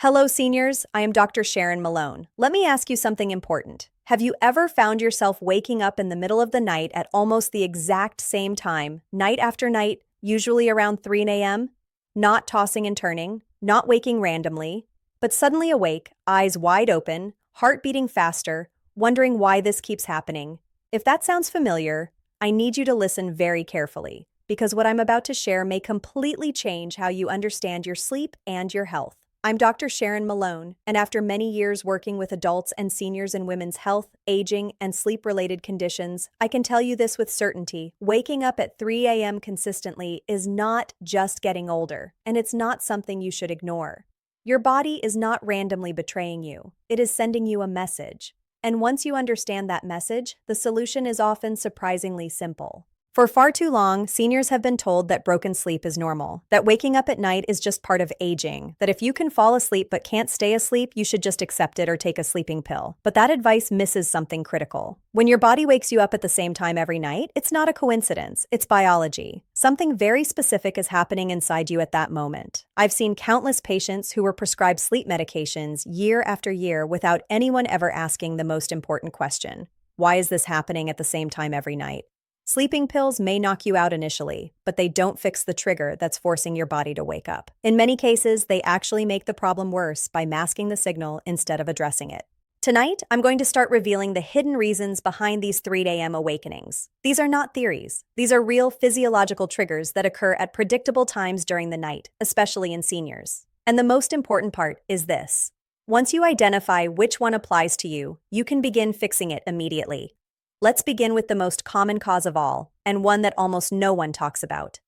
Hello, seniors. I am Dr. Sharon Malone. Let me ask you something important. Have you ever found yourself waking up in the middle of the night at almost the exact same time, night after night, usually around 3 a.m.? Not tossing and turning, not waking randomly, but suddenly awake, eyes wide open, heart beating faster, wondering why this keeps happening. If that sounds familiar, I need you to listen very carefully, because what I'm about to share may completely change how you understand your sleep and your health. I'm Dr. Sharon Malone, and after many years working with adults and seniors in women's health, aging, and sleep-related conditions, I can tell you this with certainty. Waking up at 3 a.m. consistently is not just getting older, and it's not something you should ignore. Your body is not randomly betraying you. It is sending you a message. And once you understand that message, the solution is often surprisingly simple. For far too long, seniors have been told that broken sleep is normal, that waking up at night is just part of aging, that if you can fall asleep but can't stay asleep, you should just accept it or take a sleeping pill. But that advice misses something critical. When your body wakes you up at the same time every night, it's not a coincidence, it's biology. Something very specific is happening inside you at that moment. I've seen countless patients who were prescribed sleep medications year after year without anyone ever asking the most important question: why is this happening at the same time every night? Sleeping pills may knock you out initially, but they don't fix the trigger that's forcing your body to wake up. In many cases, they actually make the problem worse by masking the signal instead of addressing it. Tonight, I'm going to start revealing the hidden reasons behind these 3 a.m. awakenings. These are not theories. These are real physiological triggers that occur at predictable times during the night, especially in seniors. And the most important part is this: once you identify which one applies to you, you can begin fixing it immediately. Let's begin with the most common cause of all, and one that almost no one talks about.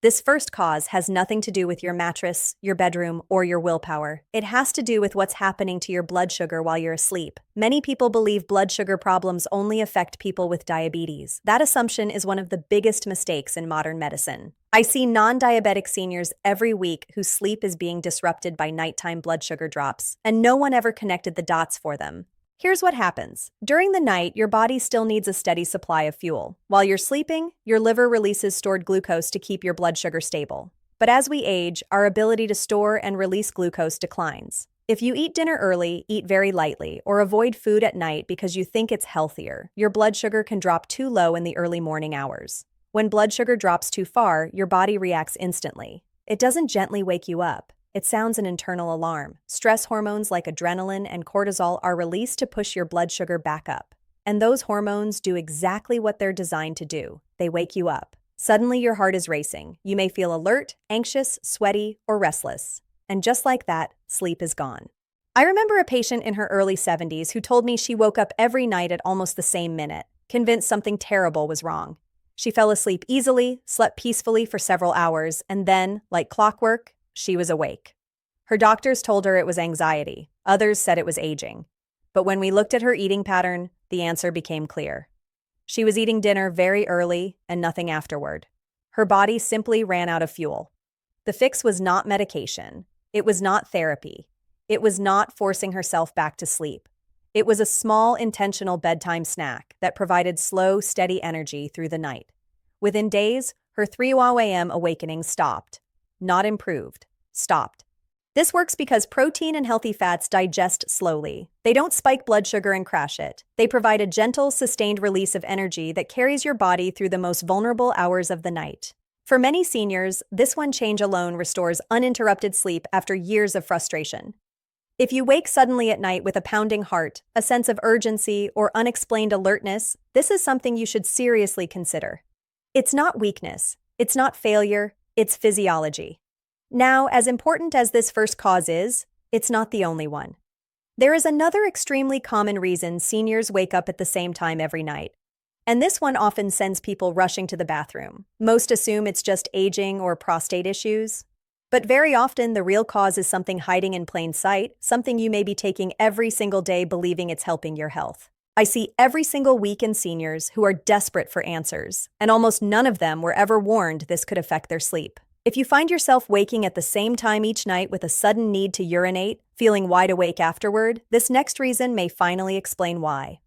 This first cause has nothing to do with your mattress, your bedroom, or your willpower. It has to do with what's happening to your blood sugar while you're asleep. Many people believe blood sugar problems only affect people with diabetes. That assumption is one of the biggest mistakes in modern medicine. I see non-diabetic seniors every week whose sleep is being disrupted by nighttime blood sugar drops, and no one ever connected the dots for them. Here's what happens. During the night, your body still needs a steady supply of fuel. While you're sleeping, your liver releases stored glucose to keep your blood sugar stable. But as we age, our ability to store and release glucose declines. If you eat dinner early, eat very lightly, or avoid food at night because you think it's healthier, your blood sugar can drop too low in the early morning hours. When blood sugar drops too far, your body reacts instantly. It doesn't gently wake you up. It sounds an internal alarm. Stress hormones like adrenaline and cortisol are released to push your blood sugar back up. And those hormones do exactly what they're designed to do. They wake you up. Suddenly your heart is racing. You may feel alert, anxious, sweaty, or restless. And just like that, sleep is gone. I remember a patient in her early 70s who told me she woke up every night at almost the same minute, convinced something terrible was wrong. She fell asleep easily, slept peacefully for several hours, and then, like clockwork, she was awake. Her doctors told her it was anxiety. Others said it was aging. But when we looked at her eating pattern, the answer became clear. She was eating dinner very early and nothing afterward. Her body simply ran out of fuel. The fix was not medication. It was not therapy. It was not forcing herself back to sleep. It was a small, intentional bedtime snack that provided slow, steady energy through the night. Within days, her 3 a.m. awakening stopped. Not improved. Stopped. This works because protein and healthy fats digest slowly. They don't spike blood sugar and crash it. They provide a gentle, sustained release of energy that carries your body through the most vulnerable hours of the night. For many seniors, this one change alone restores uninterrupted sleep after years of frustration. If you wake suddenly at night with a pounding heart, a sense of urgency, or unexplained alertness, this is something you should seriously consider. It's not weakness. It's not failure. It's physiology. Now, as important as this first cause is, it's not the only one. There is another extremely common reason seniors wake up at the same time every night. And this one often sends people rushing to the bathroom. Most assume it's just aging or prostate issues. But very often, the real cause is something hiding in plain sight, something you may be taking every single day believing it's helping your health. I see every single week in seniors who are desperate for answers, and almost none of them were ever warned this could affect their sleep. If you find yourself waking at the same time each night with a sudden need to urinate, feeling wide awake afterward, this next reason may finally explain why.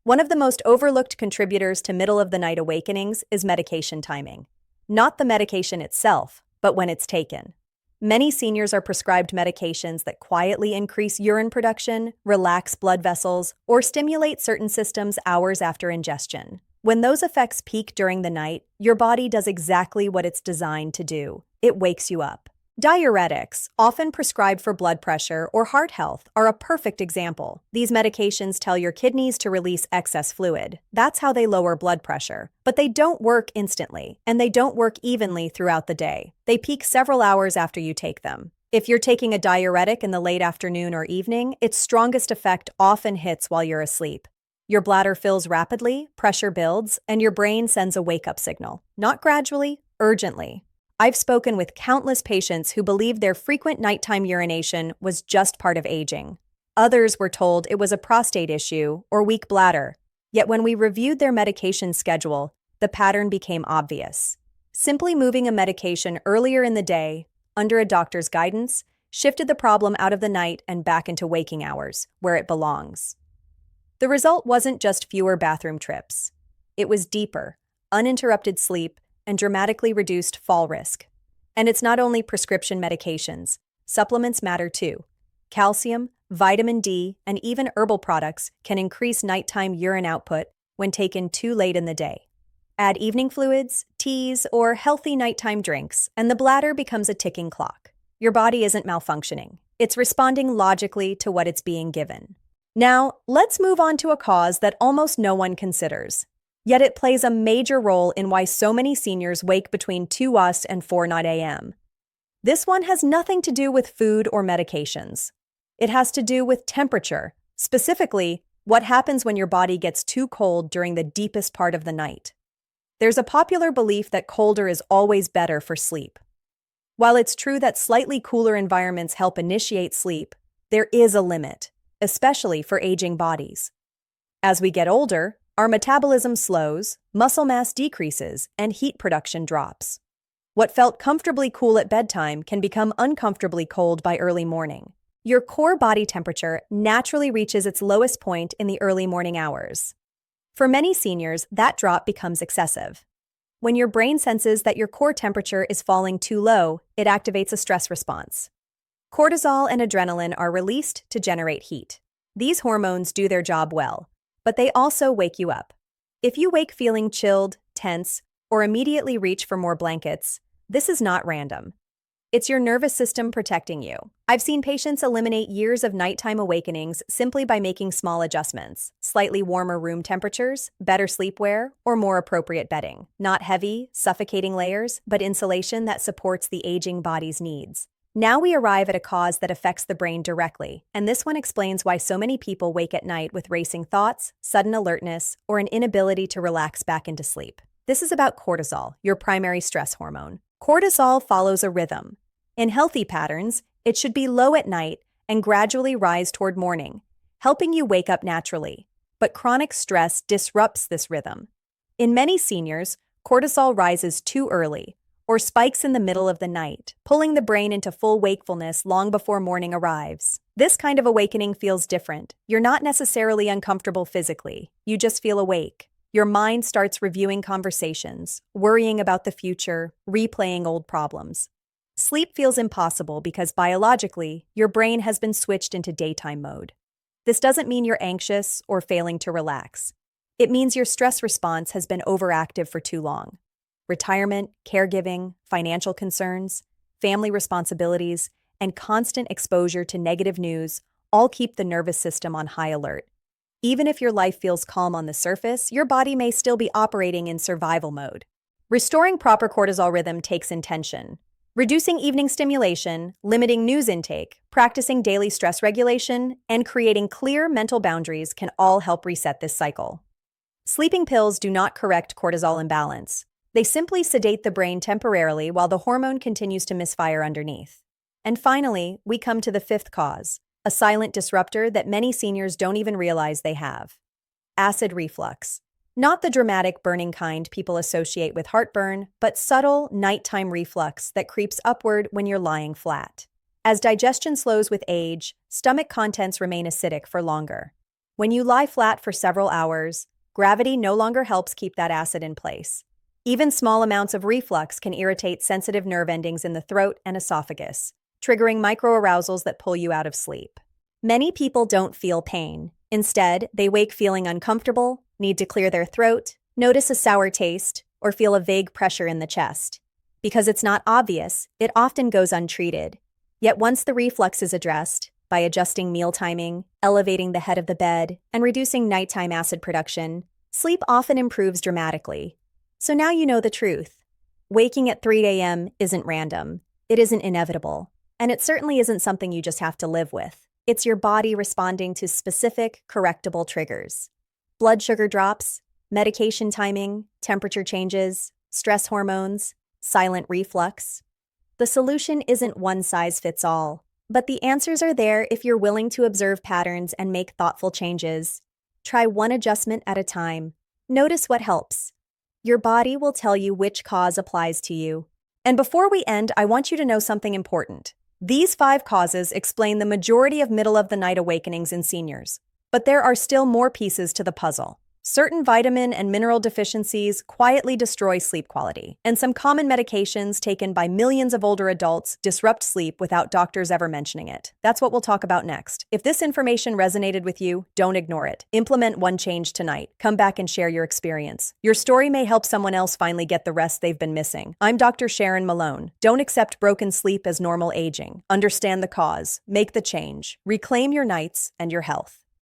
One of the most overlooked contributors to middle-of-the-night awakenings is medication timing. Not the medication itself, but when it's taken. Many seniors are prescribed medications that quietly increase urine production, relax blood vessels, or stimulate certain systems hours after ingestion. When those effects peak during the night, your body does exactly what it's designed to do. It wakes you up. Diuretics, often prescribed for blood pressure or heart health, are a perfect example. These medications tell your kidneys to release excess fluid. That's how they lower blood pressure. But they don't work instantly, and they don't work evenly throughout the day. They peak several hours after you take them. If you're taking a diuretic in the late afternoon or evening, its strongest effect often hits while you're asleep. Your bladder fills rapidly, pressure builds, and your brain sends a wake-up signal. Not gradually, urgently. I've spoken with countless patients who believed their frequent nighttime urination was just part of aging. Others were told it was a prostate issue or weak bladder. Yet when we reviewed their medication schedule, the pattern became obvious. Simply moving a medication earlier in the day, under a doctor's guidance, shifted the problem out of the night and back into waking hours, where it belongs. The result wasn't just fewer bathroom trips. It was deeper, uninterrupted sleep, and dramatically reduced fall risk. And it's not only prescription medications. Supplements matter too. Calcium, vitamin D, and even herbal products can increase nighttime urine output when taken too late in the day. Add evening fluids, teas, or healthy nighttime drinks, and the bladder becomes a ticking clock. Your body isn't malfunctioning. It's responding logically to what it's being given. Now, let's move on to a cause that almost no one considers. Yet it plays a major role in why so many seniors wake between 2 and 4 a.m. This one has nothing to do with food or medications. It has to do with temperature, specifically, what happens when your body gets too cold during the deepest part of the night. There's a popular belief that colder is always better for sleep. While it's true that slightly cooler environments help initiate sleep, there is a limit, especially for aging bodies. As we get older, our metabolism slows, muscle mass decreases, and heat production drops. What felt comfortably cool at bedtime can become uncomfortably cold by early morning. Your core body temperature naturally reaches its lowest point in the early morning hours. For many seniors, that drop becomes excessive. When your brain senses that your core temperature is falling too low, it activates a stress response. Cortisol and adrenaline are released to generate heat. These hormones do their job well, but they also wake you up. If you wake feeling chilled, tense, or immediately reach for more blankets, this is not random. It's your nervous system protecting you. I've seen patients eliminate years of nighttime awakenings simply by making small adjustments, slightly warmer room temperatures, better sleepwear, or more appropriate bedding. Not heavy, suffocating layers, but insulation that supports the aging body's needs. Now we arrive at a cause that affects the brain directly, and this one explains why so many people wake at night with racing thoughts, sudden alertness, or an inability to relax back into sleep. This is about cortisol, your primary stress hormone. Cortisol follows a rhythm. In healthy patterns, it should be low at night and gradually rise toward morning, helping you wake up naturally. But chronic stress disrupts this rhythm. In many seniors, cortisol rises too early, or spikes in the middle of the night, pulling the brain into full wakefulness long before morning arrives. This kind of awakening feels different. You're not necessarily uncomfortable physically. You just feel awake. Your mind starts reviewing conversations, worrying about the future, replaying old problems. Sleep feels impossible because biologically, your brain has been switched into daytime mode. This doesn't mean you're anxious or failing to relax. It means your stress response has been overactive for too long. Retirement, caregiving, financial concerns, family responsibilities, and constant exposure to negative news all keep the nervous system on high alert. Even if your life feels calm on the surface, your body may still be operating in survival mode. Restoring proper cortisol rhythm takes intention. Reducing evening stimulation, limiting news intake, practicing daily stress regulation, and creating clear mental boundaries can all help reset this cycle. Sleeping pills do not correct cortisol imbalance. They simply sedate the brain temporarily while the hormone continues to misfire underneath. And finally, we come to the fifth cause, a silent disruptor that many seniors don't even realize they have. Acid reflux. Not the dramatic burning kind people associate with heartburn, but subtle, nighttime reflux that creeps upward when you're lying flat. As digestion slows with age, stomach contents remain acidic for longer. When you lie flat for several hours, gravity no longer helps keep that acid in place. Even small amounts of reflux can irritate sensitive nerve endings in the throat and esophagus, triggering microarousals that pull you out of sleep. Many people don't feel pain. Instead, they wake feeling uncomfortable, need to clear their throat, notice a sour taste, or feel a vague pressure in the chest. Because it's not obvious, it often goes untreated. Yet once the reflux is addressed, by adjusting meal timing, elevating the head of the bed, and reducing nighttime acid production, sleep often improves dramatically. So now you know the truth. Waking at 3 a.m. isn't random, it isn't inevitable, and it certainly isn't something you just have to live with. It's your body responding to specific, correctable triggers. Blood sugar drops, medication timing, temperature changes, stress hormones, silent reflux. The solution isn't one size fits all, but the answers are there if you're willing to observe patterns and make thoughtful changes. Try one adjustment at a time. Notice what helps. Your body will tell you which cause applies to you. And before we end, I want you to know something important. These 5 causes explain the majority of middle-of-the-night awakenings in seniors. But there are still more pieces to the puzzle. Certain vitamin and mineral deficiencies quietly destroy sleep quality, and some common medications taken by millions of older adults disrupt sleep without doctors ever mentioning it. That's what we'll talk about next. If this information resonated with you, don't ignore it. Implement one change tonight. Come back and share your experience. Your story may help someone else finally get the rest they've been missing. I'm Dr. Sharon Malone. Don't accept broken sleep as normal aging. Understand the cause. Make the change. Reclaim your nights and your health.